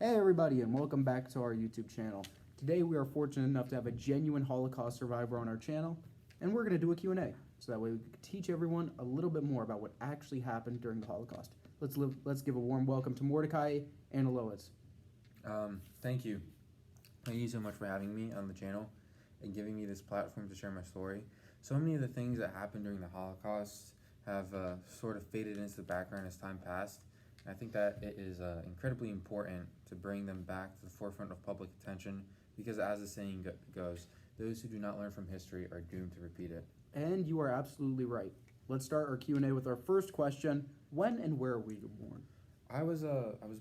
Hey everybody, and welcome back to our YouTube channel. Today we are fortunate enough to have a genuine Holocaust survivor on our channel, and we're going to do a Q&A, so that way we can teach everyone a little bit more about what actually happened during the Holocaust. Let's give a warm welcome to Mordecai and Alois. Thank you. Thank you so much for having me on the channel and giving me this platform to share my story. So many of the things that happened during the Holocaust have sort of faded into the background as time passed. I think that it is incredibly important to bring them back to the forefront of public attention because, as the saying goes, those who do not learn from history are doomed to repeat it. And you are absolutely right. Let's start our Q&A with our first question. When and where were you born? I was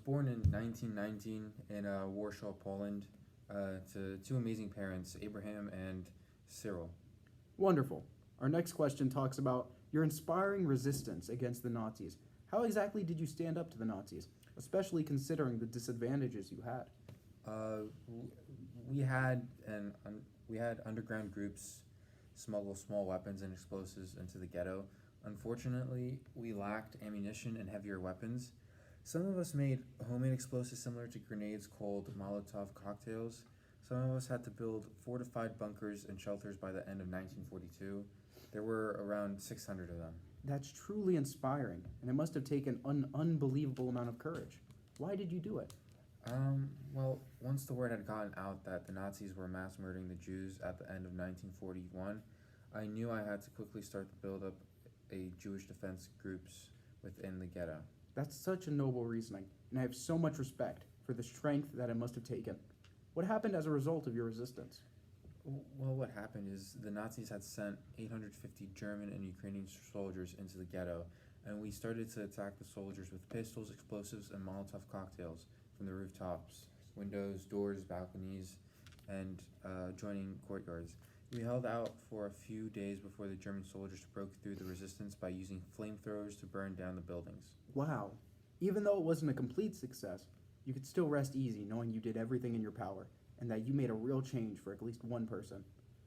born in 1919 in Warsaw, Poland, to two amazing parents, Abraham and Cyril. Wonderful. Our next question talks about your inspiring resistance against the Nazis. How exactly did you stand up to the Nazis, especially considering the disadvantages you had? We had underground groups smuggle small weapons and explosives into the ghetto. Unfortunately, we lacked ammunition and heavier weapons. Some of us made homemade explosives similar to grenades called Molotov cocktails. Some of us had to build fortified bunkers and shelters by the end of 1942. There were around 600 of them. That's truly inspiring, and it must have taken an unbelievable amount of courage. Why did you do it? Well, once the word had gotten out that the Nazis were mass murdering the Jews at the end of 1941, I knew I had to quickly start to build up a Jewish defense groups within the ghetto. That's such a noble reasoning, and I have so much respect for the strength that it must have taken. What happened as a result of your resistance? Well, what happened is the Nazis had sent 850 German and Ukrainian soldiers into the ghetto, and we started to attack the soldiers with pistols, explosives, and Molotov cocktails from the rooftops, windows, doors, balconies, and adjoining courtyards. We held out for a few days before the German soldiers broke through the resistance by using flamethrowers to burn down the buildings. Wow. Even though it wasn't a complete success, you could still rest easy knowing you did everything in your power, and that you made a real change for at least one person.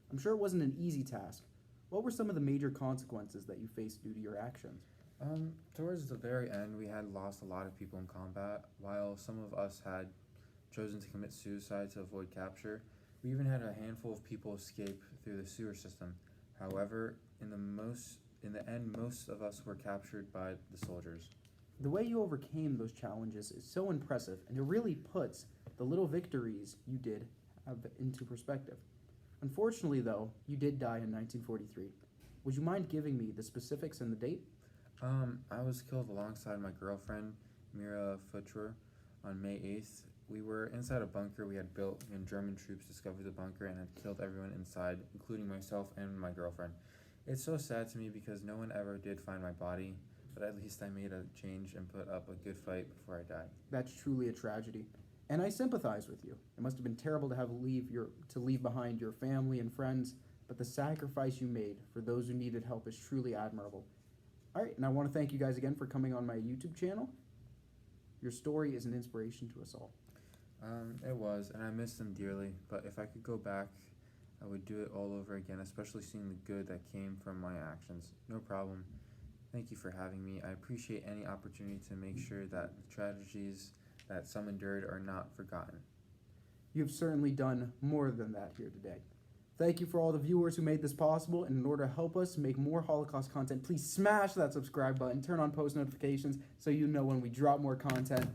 I'm sure it wasn't an easy task. What were some of the major consequences that you faced due to your actions? Towards the very end, we had lost a lot of people in combat, while some of us had chosen to commit suicide to avoid capture. We even had a handful of people escape through the sewer system. However, in the end, most of us were captured by the soldiers. The way you overcame those challenges is so impressive, and it really puts the little victories you did have into perspective. Unfortunately, though, you did die in 1943. Would you mind giving me the specifics and the date? I was killed alongside my girlfriend, Mira Futcher, on May 8th. We were inside a bunker we had built when German troops discovered the bunker and had killed everyone inside, including myself and my girlfriend. It's so sad to me because no one ever did find my body, but at least I made a change and put up a good fight before I died. That's truly a tragedy, and I sympathize with you. It must have been terrible to leave behind your family and friends, but the sacrifice you made for those who needed help is truly admirable. All right, and I want to thank you guys again for coming on my YouTube channel. Your story is an inspiration to us all. It was, and I miss them dearly, but if I could go back, I would do it all over again, especially seeing the good that came from my actions. No problem. Thank you for having me. I appreciate any opportunity to make sure that the tragedies that some endured are not forgotten. You've certainly done more than that here today. Thank you for all the viewers who made this possible, and in order to help us make more Holocaust content, please smash that subscribe button, turn on post notifications so you know when we drop more content.